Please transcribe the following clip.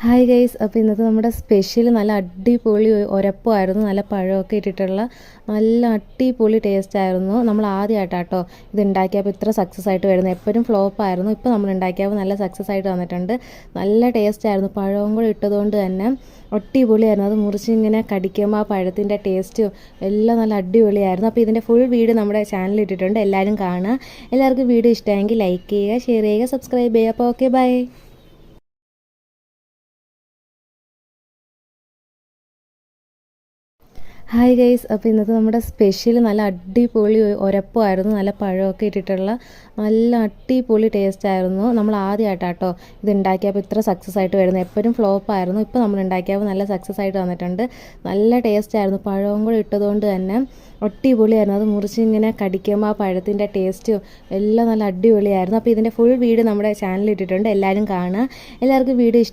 Hi guys, അപ്പോൾ ഇന്നത്തെ നമ്മുടെ സ്പെഷ്യൽ നല്ല അടിപൊളി ഒരപ്പമായിരുന്നു. നല്ല പഴമൊക്കെ ഇട്ടിട്ടുള്ള നല്ല അടിപൊളി ടേസ്റ്റ് ആയിരുന്നു. നമ്മൾ ആദ്യമായിട്ടാട്ടോ ഇത് ഉണ്ടാക്കിയപ്പോൾ ഇത്ര സക്സസ് ആയിട്ട് വരുന്നത്. എപ്പോഴും ഫ്ലോപ്പ് ആയിരുന്നു. ഇപ്പോൾ നമ്മൾ ഉണ്ടാക്കിയപ്പോൾ നല്ല സക്സസ് ആയിട്ട് വന്നിട്ടുണ്ട്. നല്ല ടേസ്റ്റ് ആയിരുന്നു. പഴവും കൂടെ ഇട്ടതുകൊണ്ട് തന്നെ അടിപൊളിയായിരുന്നു. അത് മുറിച്ച് ഇങ്ങനെ കടിക്കുമ്പോൾ ആ പഴത്തിൻ്റെ ടേസ്റ്റും എല്ലാം നല്ല അടിപൊളിയായിരുന്നു. അപ്പോൾ ഇതിൻ്റെ ഫുൾ വീഡിയോ നമ്മുടെ ചാനലിൽ ഇട്ടിട്ടുണ്ട്. എല്ലാവരും കാണുക. എല്ലാവർക്കും വീഡിയോ ഇഷ്ടമായെങ്കിൽ ലൈക്ക് ചെയ്യുക, ഷെയർ ചെയ്യുക, സബ്സ്ക്രൈബ് ചെയ്യുക. അപ്പോൾ ഓക്കെ, ബൈ. ഹായ് ഗൈസ്, അപ്പോൾ ഇന്നത്തെ നമ്മുടെ സ്പെഷ്യൽ നല്ല അടിപൊളി ഒരപ്പമായിരുന്നു. നല്ല പഴമൊക്കെ ഇട്ടിട്ടുള്ള നല്ല അടിപൊളി ടേസ്റ്റ് ആയിരുന്നു. നമ്മൾ ആദ്യമായിട്ടാട്ടോ ഇത് ഉണ്ടാക്കിയപ്പോൾ ഇത്ര സക്സസ് ആയിട്ട് വരുന്നത്. എപ്പോഴും ഫ്ലോപ്പ് ആയിരുന്നു. ഇപ്പോൾ നമ്മൾ ഉണ്ടാക്കിയപ്പോൾ നല്ല സക്സസ് ആയിട്ട് വന്നിട്ടുണ്ട്. നല്ല ടേസ്റ്റ് ആയിരുന്നു. പഴവും കൂടെ ഇട്ടതുകൊണ്ട് തന്നെ അടിപൊളിയായിരുന്നു. അത് മുറിച്ച് ഇങ്ങനെ കടിക്കുമ്പോൾ ആ പഴത്തിൻ്റെ ടേസ്റ്റും എല്ലാം നല്ല അടിപൊളിയായിരുന്നു. അപ്പോൾ ഇതിൻ്റെ ഫുൾ വീഡിയോ നമ്മുടെ ചാനലിൽ ഇട്ടിട്ടുണ്ട്. എല്ലാവരും കാണുക. എല്ലാവർക്കും വീഡിയോ